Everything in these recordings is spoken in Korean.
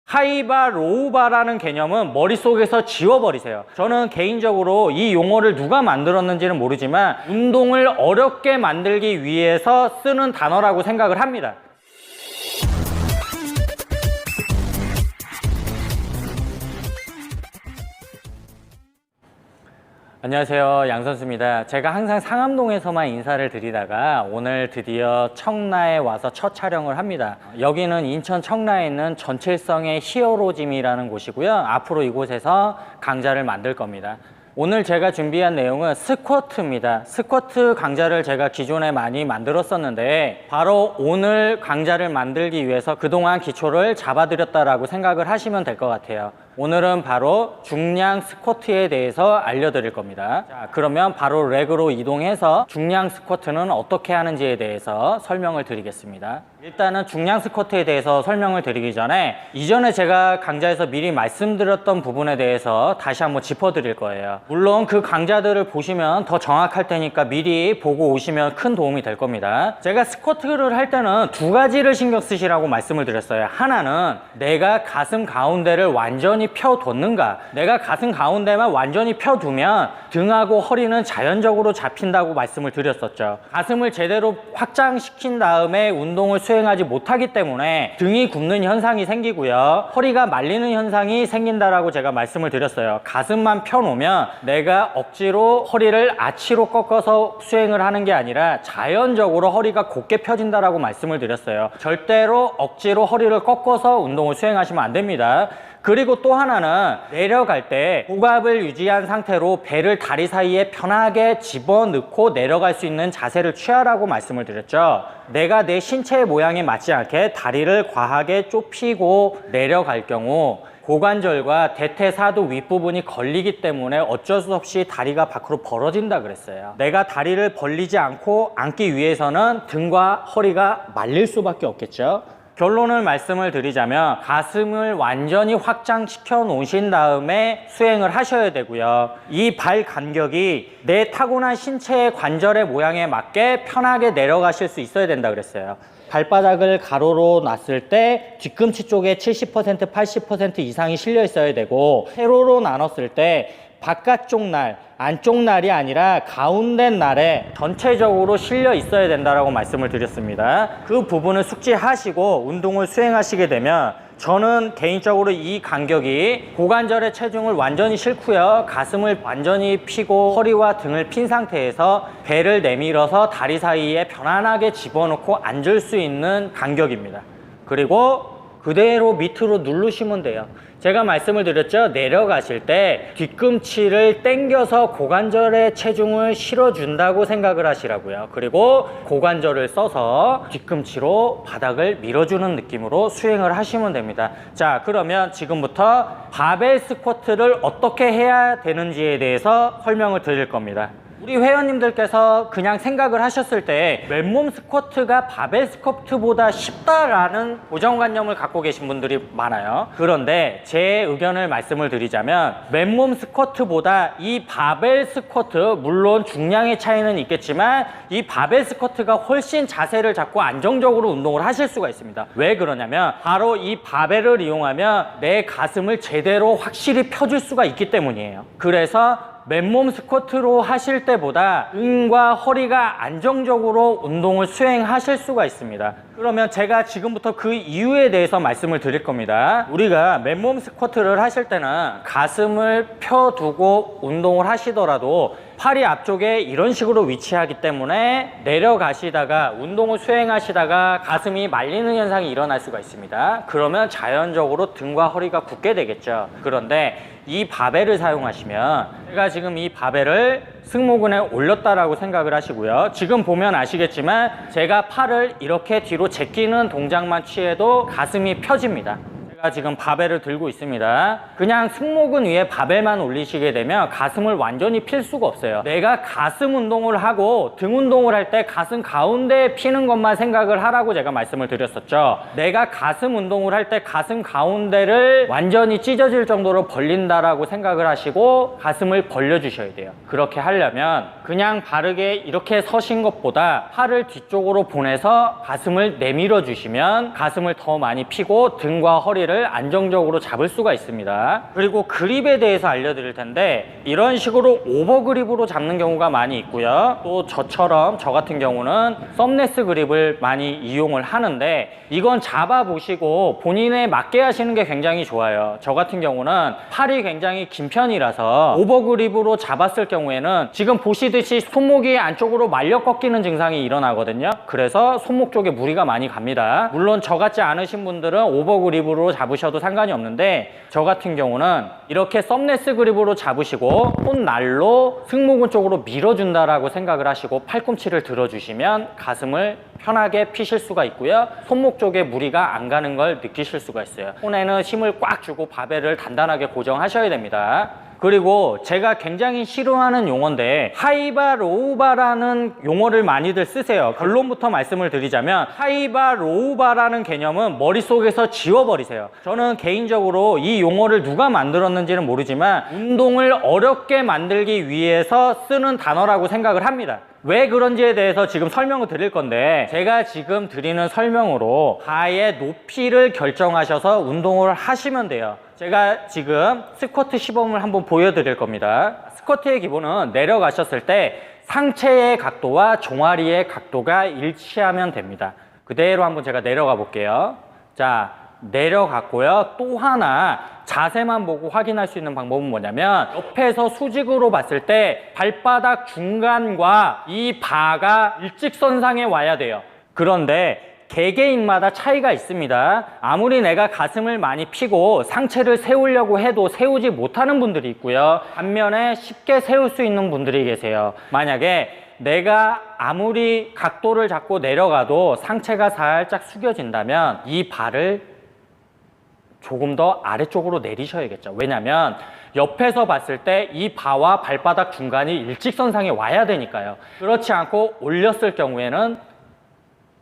하이바, 로우바라는 개념은 머릿속에서 지워버리세요. 저는 개인적으로 이 용어를 누가 만들었는지는 모르지만 운동을 어렵게 만들기 위해서 쓰는 단어라고 생각을 합니다. 안녕하세요, 양선수입니다. 제가 항상 상암동에서만 인사를 드리다가 오늘 드디어 청라에 와서 첫 촬영을 합니다. 여기는 인천 청라에 있는 전칠성의 히어로짐이라는 곳이고요. 앞으로 이곳에서 강좌를 만들 겁니다. 오늘 제가 준비한 내용은 스쿼트입니다. 스쿼트 강좌를 제가 기존에 많이 만들었었는데 바로 오늘 강좌를 만들기 위해서 그동안 기초를 잡아드렸다라고 생각을 하시면 될 것 같아요. 오늘은 바로 중량 스쿼트에 대해서 알려드릴 겁니다. 자, 그러면 바로 렉으로 이동해서 중량 스쿼트는 어떻게 하는지에 대해서 설명을 드리겠습니다. 일단은 중량 스쿼트에 대해서 설명을 드리기 전에 이전에 제가 강좌에서 미리 말씀드렸던 부분에 대해서 다시 한번 짚어드릴 거예요. 물론 그 강좌들을 보시면 더 정확할 테니까 미리 보고 오시면 큰 도움이 될 겁니다. 제가 스쿼트를 할 때는 두 가지를 신경 쓰시라고 말씀을 드렸어요. 하나는 내가 가슴 가운데를 완전히 펴뒀는가. 내가 가슴 가운데만 완전히 펴두면 등하고 허리는 자연적으로 잡힌다고 말씀을 드렸었죠. 가슴을 제대로 확장시킨 다음에 운동을 수행하지 못하기 때문에 등이 굽는 현상이 생기고요, 허리가 말리는 현상이 생긴다라고 제가 말씀을 드렸어요. 가슴만 펴놓으면 내가 억지로 허리를 아치로 꺾어서 수행을 하는 게 아니라 자연적으로 허리가 곧게 펴진다라고 말씀을 드렸어요. 절대로 억지로 허리를 꺾어서 운동을 수행하시면 안 됩니다. 그리고 또 하나는 내려갈 때 복압을 유지한 상태로 배를 다리 사이에 편하게 집어넣고 내려갈 수 있는 자세를 취하라고 말씀을 드렸죠. 내가 내 신체의 모양에 맞지 않게 다리를 과하게 좁히고 내려갈 경우 고관절과 대퇴사두 윗부분이 걸리기 때문에 어쩔 수 없이 다리가 밖으로 벌어진다 그랬어요. 내가 다리를 벌리지 않고 앉기 위해서는 등과 허리가 말릴 수밖에 없겠죠. 결론을 말씀을 드리자면 가슴을 완전히 확장시켜 놓으신 다음에 수행을 하셔야 되고요. 이 발 간격이 내 타고난 신체의 관절의 모양에 맞게 편하게 내려가실 수 있어야 된다 그랬어요. 발바닥을 가로로 놨을 때 뒤꿈치 쪽에 70%, 80% 이상이 실려 있어야 되고, 세로로 나눴을 때 바깥쪽 날, 안쪽 날이 아니라 가운데 날에 전체적으로 실려 있어야 된다라고 말씀을 드렸습니다. 그 부분을 숙지하시고 운동을 수행하시게 되면 저는 개인적으로 이 간격이 고관절의 체중을 완전히 싣고요, 가슴을 완전히 펴고 허리와 등을 핀 상태에서 배를 내밀어서 다리 사이에 편안하게 집어넣고 앉을 수 있는 간격입니다. 그리고 그대로 밑으로 누르시면 돼요. 제가 말씀을 드렸죠. 내려가실 때 뒤꿈치를 당겨서 고관절에 체중을 실어준다고 생각을 하시라고요. 그리고 고관절을 써서 뒤꿈치로 바닥을 밀어주는 느낌으로 수행을 하시면 됩니다. 자, 그러면 지금부터 바벨 스쿼트를 어떻게 해야 되는지에 대해서 설명을 드릴 겁니다. 우리 회원님들께서 그냥 생각을 하셨을 때 맨몸 스쿼트가 바벨 스쿼트보다 쉽다라는 고정관념을 갖고 계신 분들이 많아요. 그런데 제 의견을 말씀을 드리자면 맨몸 스쿼트보다 이 바벨 스쿼트, 물론 중량의 차이는 있겠지만 이 바벨 스쿼트가 훨씬 자세를 잡고 안정적으로 운동을 하실 수가 있습니다. 왜 그러냐면 바로 이 바벨을 이용하면 내 가슴을 제대로 확실히 펴줄 수가 있기 때문이에요. 그래서 맨몸 스쿼트로 하실 때보다 등과 허리가 안정적으로 운동을 수행하실 수가 있습니다. 그러면 제가 지금부터 그 이유에 대해서 말씀을 드릴 겁니다. 우리가 맨몸 스쿼트를 하실 때는 가슴을 펴두고 운동을 하시더라도 팔이 앞쪽에 이런 식으로 위치하기 때문에 내려가시다가 운동을 수행하시다가 가슴이 말리는 현상이 일어날 수가 있습니다. 그러면 자연적으로 등과 허리가 굳게 되겠죠. 그런데 이 바벨을 사용하시면, 제가 지금 이 바벨을 승모근에 올렸다라고 생각을 하시고요. 지금 보면 아시겠지만 제가 팔을 이렇게 뒤로 제끼는 동작만 취해도 가슴이 펴집니다. 제가 지금 바벨을 들고 있습니다. 그냥 승모근 위에 바벨만 올리시게 되면 가슴을 완전히 필 수가 없어요. 내가 가슴 운동을 하고 등 운동을 할 때 가슴 가운데에 피는 것만 생각을 하라고 제가 말씀을 드렸었죠. 내가 가슴 운동을 할 때 가슴 가운데를 완전히 찢어질 정도로 벌린다라고 생각을 하시고 가슴을 벌려주셔야 돼요. 그렇게 하려면 그냥 바르게 이렇게 서신 것보다 팔을 뒤쪽으로 보내서 가슴을 내밀어 주시면 가슴을 더 많이 피고 등과 허리를 배를 안정적으로 잡을 수가 있습니다. 그리고 그립에 대해서 알려드릴 텐데 이런 식으로 오버그립으로 잡는 경우가 많이 있고요. 또 저처럼 저 같은 경우는 썸레스 그립을 많이 이용을 하는데 이건 잡아보시고 본인에 맞게 하시는 게 굉장히 좋아요. 저 같은 경우는 팔이 굉장히 긴 편이라서 오버그립으로 잡았을 경우에는 지금 보시듯이 손목이 안쪽으로 말려 꺾이는 증상이 일어나거든요. 그래서 손목 쪽에 무리가 많이 갑니다. 물론 저 같지 않으신 분들은 오버그립으로 잡으셔도 상관이 없는데 저 같은 경우는 이렇게 썸레스 그립으로 잡으시고 손날로 승모근 쪽으로 밀어준다라고 생각을 하시고 팔꿈치를 들어주시면 가슴을 편하게 피실 수가 있고요. 손목 쪽에 무리가 안 가는 걸 느끼실 수가 있어요. 손에는 힘을 꽉 주고 바벨을 단단하게 고정하셔야 됩니다. 그리고 제가 굉장히 싫어하는 용어인데 하이바 로우바라는 용어를 많이들 쓰세요. 결론부터 말씀을 드리자면 하이바 로우바라는 개념은 머릿속에서 지워버리세요. 저는 개인적으로 이 용어를 누가 만들었는지는 모르지만 운동을 어렵게 만들기 위해서 쓰는 단어라고 생각을 합니다. 왜 그런지에 대해서 지금 설명을 드릴 건데 제가 지금 드리는 설명으로 바의 높이를 결정하셔서 운동을 하시면 돼요. 제가 지금 스쿼트 시범을 한번 보여드릴 겁니다. 스쿼트의 기본은 내려가셨을 때 상체의 각도와 종아리의 각도가 일치하면 됩니다. 그대로 한번 제가 내려가 볼게요. 자, 내려갔고요. 또 하나 자세만 보고 확인할 수 있는 방법은 뭐냐면 옆에서 수직으로 봤을 때 발바닥 중간과 이 바가 일직선상에 와야 돼요. 그런데 개개인마다 차이가 있습니다. 아무리 내가 가슴을 많이 펴고 상체를 세우려고 해도 세우지 못하는 분들이 있고요. 반면에 쉽게 세울 수 있는 분들이 계세요. 만약에 내가 아무리 각도를 잡고 내려가도 상체가 살짝 숙여진다면 이 발을 조금 더 아래쪽으로 내리셔야겠죠. 왜냐면 옆에서 봤을 때 이 바와 발바닥 중간이 일직선상에 와야 되니까요. 그렇지 않고 올렸을 경우에는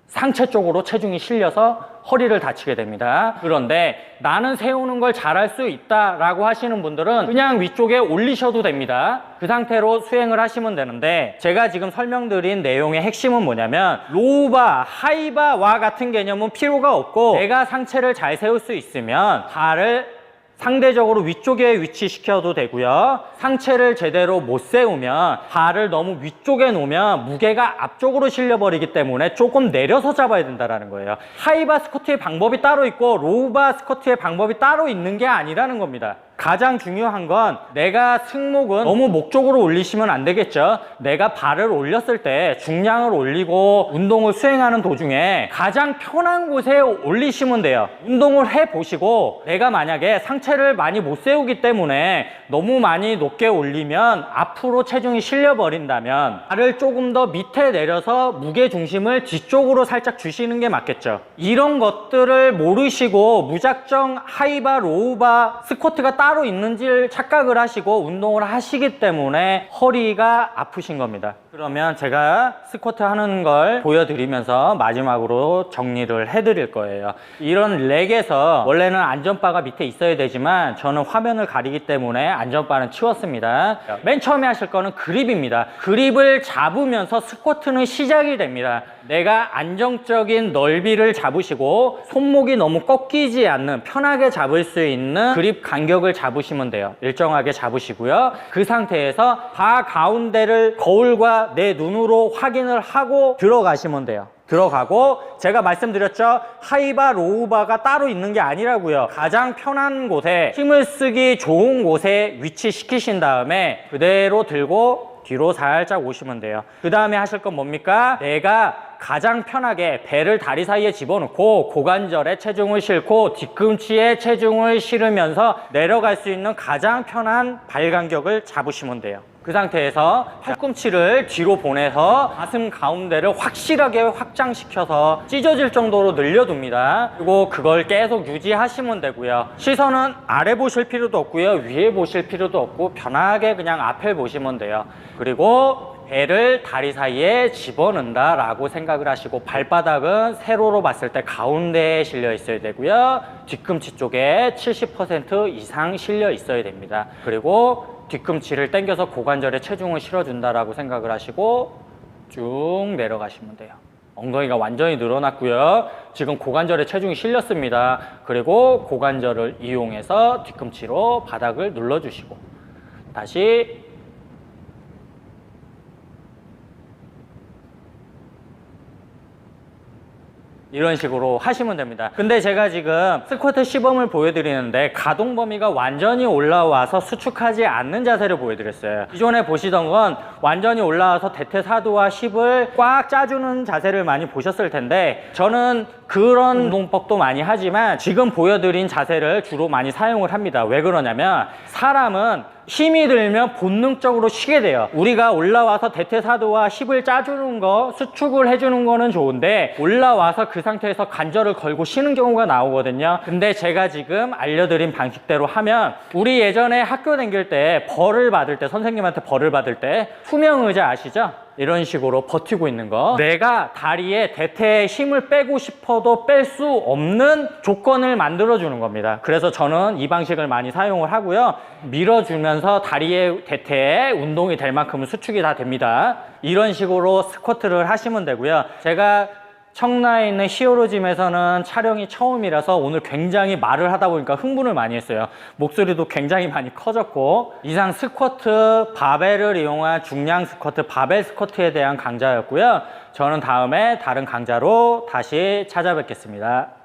상체 쪽으로 체중이 실려서 허리를 다치게 됩니다. 그런데 나는 세우는 걸 잘할 수 있다라고 하시는 분들은 그냥 위쪽에 올리셔도 됩니다. 그 상태로 수행을 하시면 되는데 제가 지금 설명드린 내용의 핵심은 뭐냐면 로우바, 하이바와 같은 개념은 필요가 없고 내가 상체를 잘 세울 수 있으면 발을 상대적으로 위쪽에 위치시켜도 되고요. 상체를 제대로 못 세우면 발을 너무 위쪽에 놓으면 무게가 앞쪽으로 실려버리기 때문에 조금 내려서 잡아야 된다는 거예요. 하이바 스쿼트의 방법이 따로 있고 로우바 스쿼트의 방법이 따로 있는 게 아니라는 겁니다. 가장 중요한 건 내가 승모근 너무 목 쪽으로 올리시면 안 되겠죠. 내가 발을 올렸을 때 중량을 올리고 운동을 수행하는 도중에 가장 편한 곳에 올리시면 돼요. 운동을 해보시고 내가 만약에 상체를 많이 못 세우기 때문에 너무 많이 높게 올리면 앞으로 체중이 실려버린다면 발을 조금 더 밑에 내려서 무게중심을 뒤쪽으로 살짝 주시는 게 맞겠죠. 이런 것들을 모르시고 무작정 하이바, 로우바, 스쿼트가 따로 있는지를 착각을 하시고 운동을 하시기 때문에 허리가 아프신 겁니다. 그러면 제가 스쿼트 하는 걸 보여드리면서 마지막으로 정리를 해드릴 거예요. 이런 렉에서 원래는 안전바가 밑에 있어야 되지만 저는 화면을 가리기 때문에 안전바는 치웠습니다. 맨 처음에 하실 거는 그립입니다. 그립을 잡으면서 스쿼트는 시작이 됩니다. 내가 안정적인 넓이를 잡으시고 손목이 너무 꺾이지 않는 편하게 잡을 수 있는 그립 간격을 잡으시면 돼요. 일정하게 잡으시고요. 그 상태에서 바 가운데를 거울과 내 눈으로 확인을 하고 들어가시면 돼요. 들어가고 제가 말씀드렸죠. 하이바, 로우바가 따로 있는 게 아니라고요. 가장 편한 곳에 힘을 쓰기 좋은 곳에 위치시키신 다음에 그대로 들고 뒤로 살짝 오시면 돼요. 그 다음에 하실 건 뭡니까? 내가 가장 편하게 배를 다리 사이에 집어넣고 고관절에 체중을 싣고 뒤꿈치에 체중을 실으면서 내려갈 수 있는 가장 편한 발 간격을 잡으시면 돼요. 그 상태에서 팔꿈치를 뒤로 보내서 가슴 가운데를 확실하게 확장시켜서 찢어질 정도로 늘려둡니다. 그리고 그걸 계속 유지하시면 되고요. 시선은 아래 보실 필요도 없고요. 위에 보실 필요도 없고 편하게 그냥 앞에 보시면 돼요. 그리고 배를 다리 사이에 집어넣는다 라고 생각을 하시고 발바닥은 세로로 봤을 때 가운데에 실려 있어야 되고요. 뒤꿈치 쪽에 70% 이상 실려 있어야 됩니다. 그리고 뒤꿈치를 당겨서 고관절에 체중을 실어준다라고 생각을 하시고 쭉 내려가시면 돼요. 엉덩이가 완전히 늘어났고요. 지금 고관절에 체중이 실렸습니다. 그리고 고관절을 이용해서 뒤꿈치로 바닥을 눌러주시고 다시 이런 식으로 하시면 됩니다. 근데 제가 지금 스쿼트 시범을 보여드리는데 가동 범위가 완전히 올라와서 수축하지 않는 자세를 보여드렸어요. 기존에 보시던 건 완전히 올라와서 대퇴사두와 10을 꽉 짜주는 자세를 많이 보셨을 텐데 저는 그런 운동법도 많이 하지만 지금 보여드린 자세를 주로 많이 사용을 합니다. 왜 그러냐면 사람은 힘이 들면 본능적으로 쉬게 돼요. 우리가 올라와서 대퇴사두와 10을 짜주는 거, 수축을 해주는 거는 좋은데 올라와서 그 상태에서 관절을 걸고 쉬는 경우가 나오거든요. 근데 제가 지금 알려드린 방식대로 하면 우리 예전에 학교 다닐 때 벌을 받을 때 선생님한테 벌을 받을 때 투명 의자 아시죠? 이런 식으로 버티고 있는 거, 내가 다리에 대퇴에 힘을 빼고 싶어도 뺄 수 없는 조건을 만들어 주는 겁니다. 그래서 저는 이 방식을 많이 사용을 하고요. 밀어주면서 다리의 대퇴에 운동이 될 만큼은 수축이 다 됩니다. 이런 식으로 스쿼트를 하시면 되고요. 제가 청라에 있는 히어로짐에서는 촬영이 처음이라서 오늘 굉장히 말을 하다 보니까 흥분을 많이 했어요. 목소리도 굉장히 많이 커졌고, 이상 스쿼트, 바벨을 이용한 중량 스쿼트, 바벨 스쿼트에 대한 강좌였고요. 저는 다음에 다른 강좌로 다시 찾아뵙겠습니다.